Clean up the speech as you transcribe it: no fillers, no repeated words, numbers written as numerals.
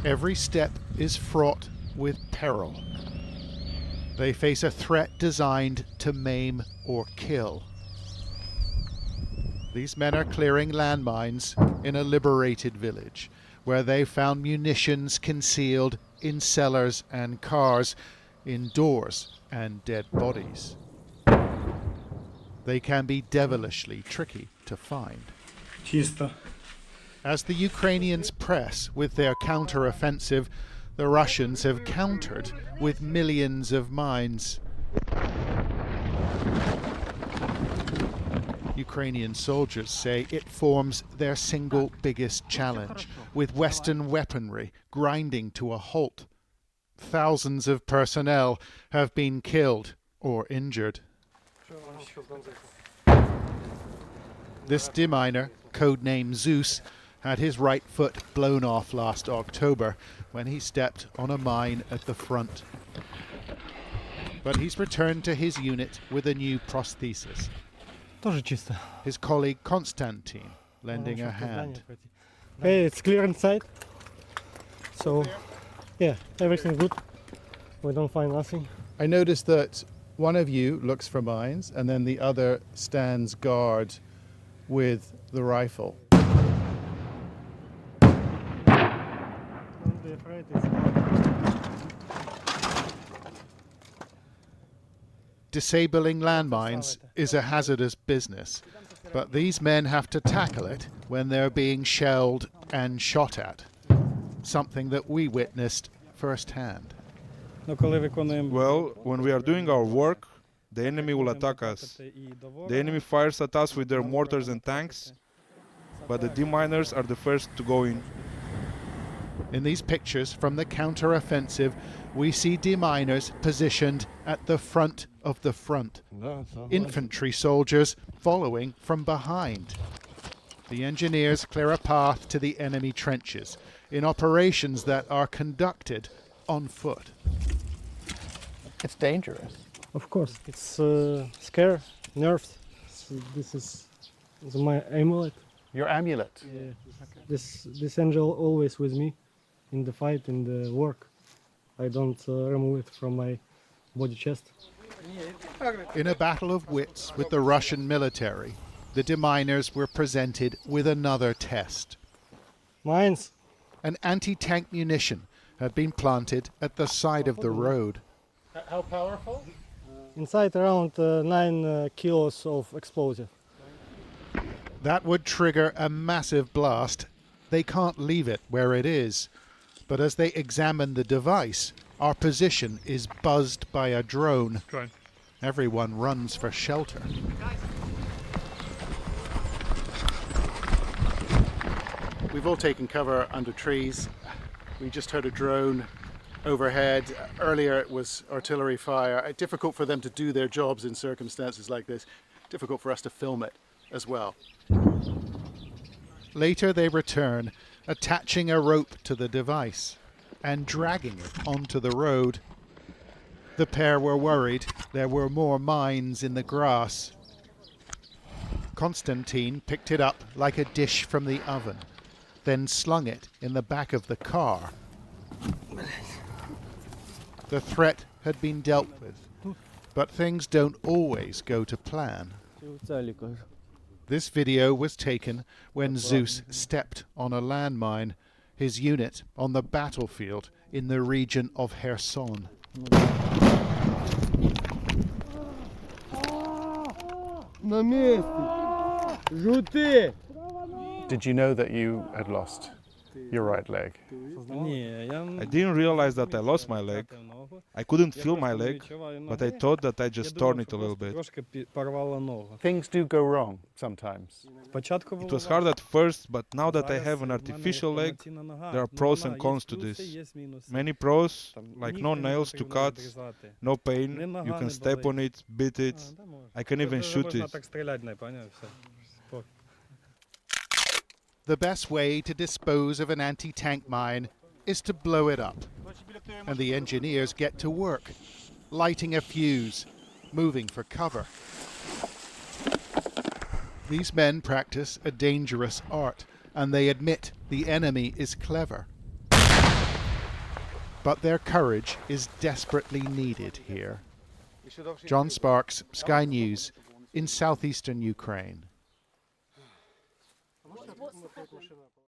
Every step is fraught with peril. They face a threat designed to maim or kill. These men are clearing landmines in a liberated village, where they found munitions concealed in cellars and cars, in doors and dead bodies. They can be devilishly tricky to find. Чисто. As the Ukrainians press with their counteroffensive, the Russians have countered with millions of mines. Ukrainian soldiers say it forms their single biggest challenge, with Western weaponry grinding to a halt. Thousands of personnel have been killed or injured. This deminer, codenamed Zeus, had his right foot blown off last October when he stepped on a mine at the front. But he's returned to his unit with a new prosthesis. Тоже чисто. His colleague Konstantin lending a hand. Hey, it's clear inside. So, yeah, everything good. We don't find nothing. I noticed that one of you looks for mines and then the other stands guard with the rifle. Don't be afraid. Disabling landmines is a hazardous business, but these men have to tackle it when they're being shelled and shot at, something that we witnessed firsthand. Well, when we are doing our work, the enemy will attack us. The enemy fires at us with their mortars and tanks, but the deminers are the first to go in. In these pictures from the counter-offensive, we see deminers positioned at the front of the front. Infantry soldiers following from behind. The engineers clear a path to the enemy trenches in operations that are conducted on foot. It's dangerous. Of course, it's scare, nerves. So this is my amulet. Your amulet. Yeah. This angel always with me in the fight, in the work. I don't remove it from my body chest. In a battle of wits with the Russian military, the deminers were presented with another test. Mines. An anti-tank munition had been planted at the side of the road. How powerful? Inside around 9 kilos of explosive. That would trigger a massive blast. They can't leave it where it is. But as they examine the device, our position is buzzed by a drone. Everyone runs for shelter. We've all taken cover under trees. We just heard a drone overhead. Earlier it was artillery fire. Difficult for them to do their jobs in circumstances like this. Difficult for us to film it as well. Later they return, attaching a rope to the device and dragging it onto the road. The pair were worried there were more mines in the grass. Konstantin picked it up like a dish from the oven, then slung it in the back of the car. The threat had been dealt with, but things don't always go to plan. This video was taken when Zeus stepped on a landmine, his unit on the battlefield in the region of Kherson. Did you know that you had lost your right leg? I didn't realize that I lost my leg. I couldn't feel my leg, but I thought that I just torn it a little bit. Things do go wrong sometimes. It was hard at first, but now that I have an artificial leg, there are pros and cons to this. Many pros, like no nails to cut, no pain, you can step on it, beat it, I can even shoot it. The best way to dispose of an anti-tank mine is to blow it up. And the engineers get to work, lighting a fuse, moving for cover. These men practice a dangerous art, and they admit the enemy is clever. but their courage is desperately needed here. John Sparks, Sky News, in southeastern Ukraine.